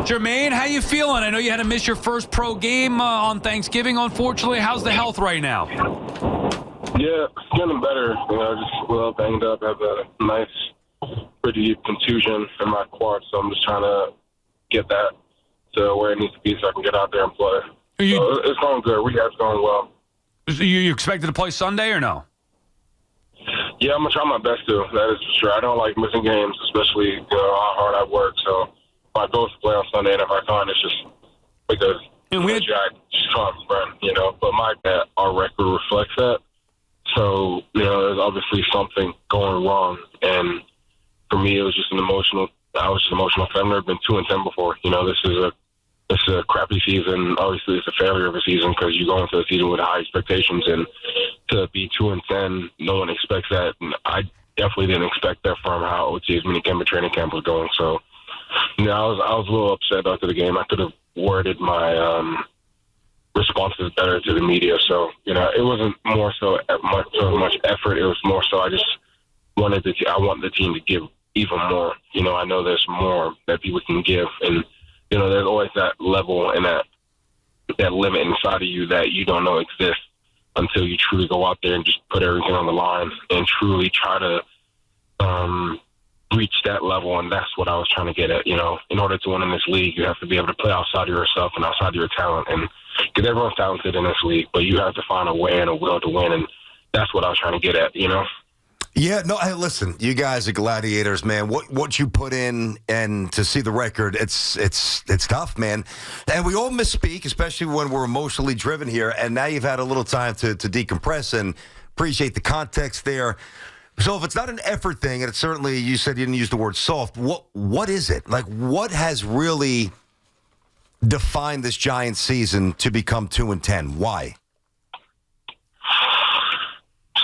Jermaine, how you feeling? I know you had to miss your first pro game on Thanksgiving, unfortunately. How's the health right now? Yeah, it's getting better. Just a little banged up. I have a nice, pretty deep contusion in my quad, so I'm just trying to get that to where it needs to be so I can get out there and play. So it's going good. Rehab's going well. You expected to play Sunday or no? Yeah, I'm going to try my best to. That is for sure. I don't like missing games, especially how hard I work. So my goal is to play on Sunday, and if I can't, it's just because I just can't run, But our record reflects that. So, there's obviously something going wrong. And for me, I was just emotional. I've never been 2-10 before. This is a crappy season. Obviously, it's a failure of a season because you go into the season with high expectations. And to be 2-10, no one expects that. And I definitely didn't expect that from how OTA's minicamp and training camp was going. So, I was a little upset after the game. I could have worded my responses better to the media. So, it wasn't more so much effort. It was more so I just wanted I want the team to give even more. I know there's more that people can give. And, there's always that level and that limit inside of you that you don't know exists until you truly go out there and just put everything on the line and truly try to reach that level. And that's what I was trying to get at. In order to win in this league, you have to be able to play outside of yourself and outside of your talent. And because everyone's talented in this league, but you have to find a way and a will to win. And that's what I was trying to get at, Yeah, no, hey, listen, you guys are gladiators, man. What you put in and to see the record, it's tough, man. And we all misspeak, especially when we're emotionally driven here. And now you've had a little time to decompress and appreciate the context there. So if it's not an effort thing, and it's certainly, you said you didn't use the word soft, what is it? Like, what has really defined this Giants season to become 2-10? Why?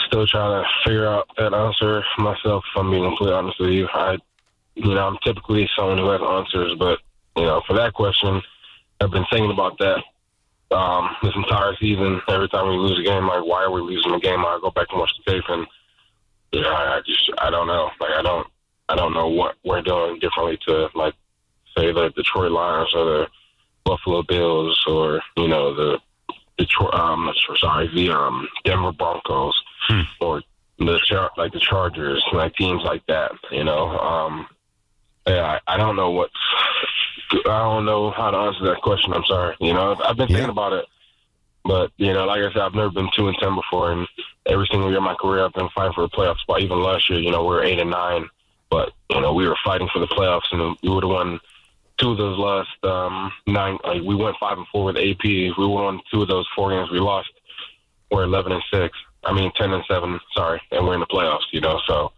Still trying to figure out that answer myself, if I'm being completely honest with you. I'm typically someone who has answers, but, for that question, I've been thinking about that this entire season. Every time we lose a game, like, why are we losing a game? I go back and watch the tape, and, I don't know. Like, I don't know what we're doing differently to, like, say, the Detroit Lions or the Buffalo Bills or, the Denver Broncos. Or the Chargers, like teams like that, I don't know I don't know how to answer that question. I'm sorry. I've been thinking about it, but like I said, I've never been 2-10 before, and every single year of my career, I've been fighting for a playoff spot. Even last year, we were 8-9, but we were fighting for the playoffs, and we would have won 2 of those last 9. Like we went 5-4 with AP. We won 2 of those 4 games we lost. We're 11-6. 10-7, sorry, and we're in the playoffs, So,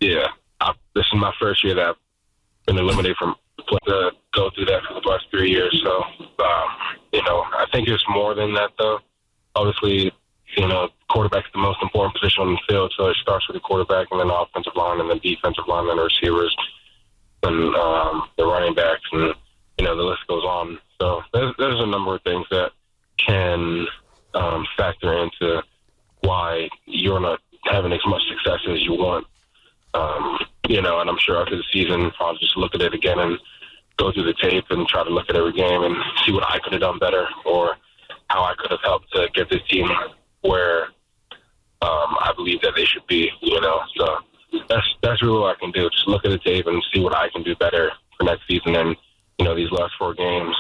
this is my first year that I've been eliminated from to go through that for the past 3 years. So, I think it's more than that, though. Obviously, quarterback's the most important position on the field, so it starts with the quarterback and then the offensive line and the defensive line and the receivers and the running backs, and, the list goes on. So, there's a number of things that can factor into why you're not having as much success as you want. And I'm sure after the season, I'll just look at it again and go through the tape and try to look at every game and see what I could have done better or how I could have helped to get this team where I believe that they should be, So that's really what I can do. Just look at the tape and see what I can do better for next season and, these last 4 games.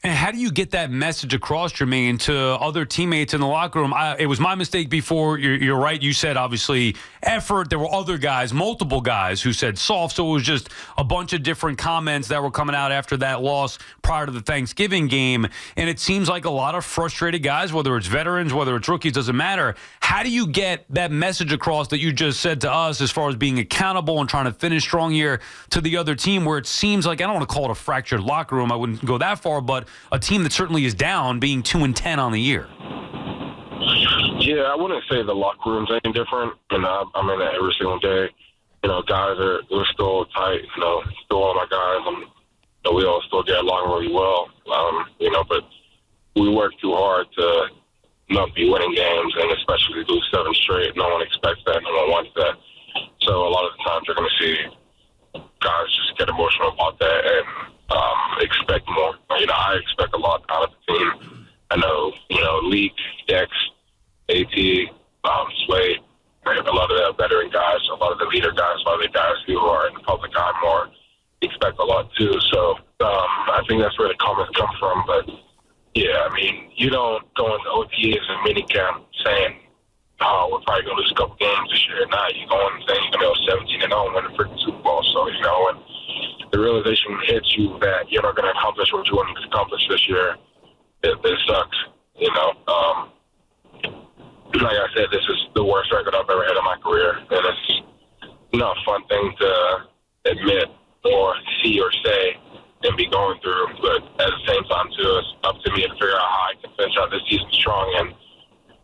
And how do you get that message across, Jermaine, to other teammates in the locker room? It was my mistake before. You're right. You said, obviously, effort. There were other guys, multiple guys, who said soft. So it was just a bunch of different comments that were coming out after that loss prior to the Thanksgiving game. And it seems like a lot of frustrated guys, whether it's veterans, whether it's rookies, doesn't matter. How do you get that message across that you just said to us as far as being accountable and trying to finish strong here to the other team where it seems like, I don't want to call it a fractured locker room. I wouldn't go that far, but a team that certainly is down, being 2-10 on the year. Yeah, I wouldn't say the locker room's any different. I'm in it every single day. We're still tight. Still all my guys. We all still get along really well. But we work too hard to not be winning games, and especially lose 7 straight. No one expects that. No one wants that. So a lot of the times you're going to see guys just get emotional about that and expect more. I expect a lot out of the team. I know, Leak, Dex, AT, Slade, a lot of the veteran guys, a lot of the leader guys, a lot of the guys who are in the public eye more expect a lot too. So I think that's where the comments come from. But, yeah, you don't go into OTAs and minicamp saying, oh, we're probably going to lose a couple games this year. Nah, you go in saying you're going to go 17-0 and win a freaking Super Bowl. So, when the realization hits you that you're not going to accomplish what you want to accomplish this year, it sucks, Like I said, this is the worst record I've ever had in my career, and it's not a fun thing to admit or see or say and be going through. But at the same time, too, it's up to me to figure out how I can finish out this season strong and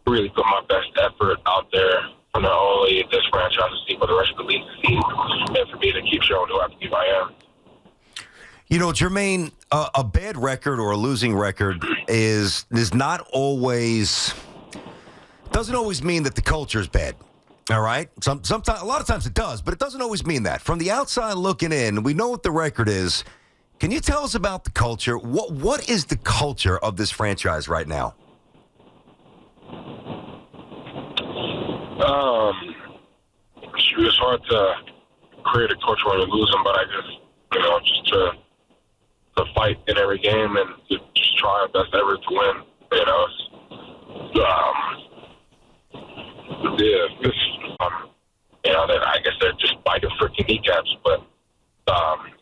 really put my best effort out there for not only this franchise to see, but the rest of the league to see, and for me to keep showing who I believe I am. Jermaine, a bad record or a losing record is not always doesn't always mean that the culture is bad. All right, sometimes a lot of times it does, but it doesn't always mean that. From the outside looking in, we know what the record is. Can you tell us about the culture? What is the culture of this franchise right now? It's hard to create a culture when you're losing, but I guess just to fight in every game and to just try our best ever to win. That I guess they're just biting freaking kneecaps, but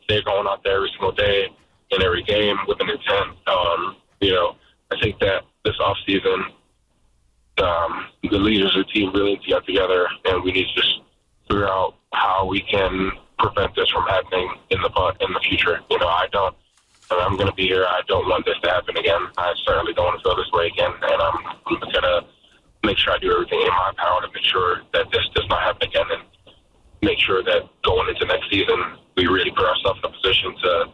they're going out there every single day in every game with an intent. I think that this offseason, the leaders of the team really need to get together, and we need to just figure out how we can prevent this from happening in the future. I'm going to be here. I don't want this to happen again. I certainly don't want to feel this way again, and I'm going to make sure I do everything in my power to make sure that this does not happen again, and make sure that going into next season, we really put ourselves in a position to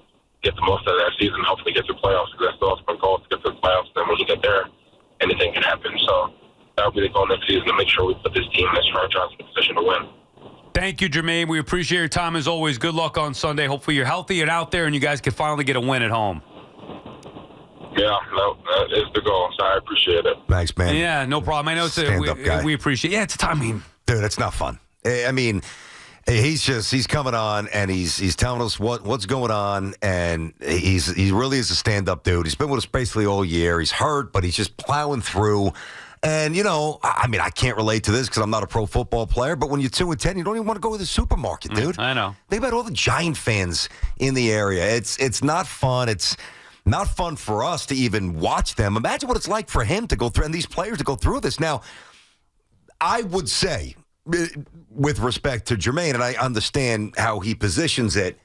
get the most out of that season, hopefully get to the playoffs, because that's the ultimate goal, to get to the playoffs. Then when you get there, anything can happen. So that'll be the goal next season, to make sure we put this team, this franchise, in a position to win. Thank you, Jermaine. We appreciate your time as always. Good luck on Sunday. Hopefully you're healthy and out there, and you guys can finally get a win at home. Yeah, no, that is the goal. So I appreciate it. Thanks, man. Yeah, no problem. I know Stand-up guy. We appreciate it. Yeah, it's time. Dude, it's not fun. He's coming on and he's telling us what's going on, and he really is a stand-up dude. He's been with us basically all year. He's hurt, but he's just plowing through. And, I can't relate to this because I'm not a pro football player, but when you're 2-10, you don't even want to go to the supermarket, dude. I know. Think about all the Giant fans in the area. It's not fun. It's not fun for us to even watch them. Imagine what it's like for him to go through, and these players to go through this. Now, I would say, with respect to Jermaine, and I understand how he positions it,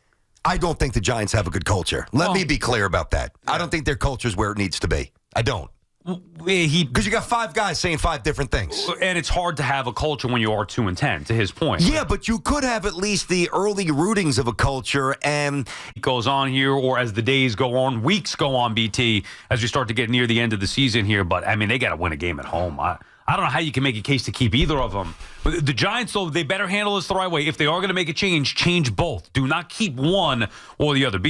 I don't think the Giants have a good culture. Let me be clear about that. Yeah. I don't think their culture is where it needs to be. I don't. Because you got 5 guys saying 5 different things. And it's hard to have a culture when you are 2-10, to his point. Yeah, but you could have at least the early rootings of a culture, and it goes on here, or as the days go on, weeks go on, BT, as we start to get near the end of the season here. But, they got to win a game at home. I don't know how you can make a case to keep either of them. But the Giants, though, they better handle this the right way. If they are going to make a change both. Do not keep one or the other.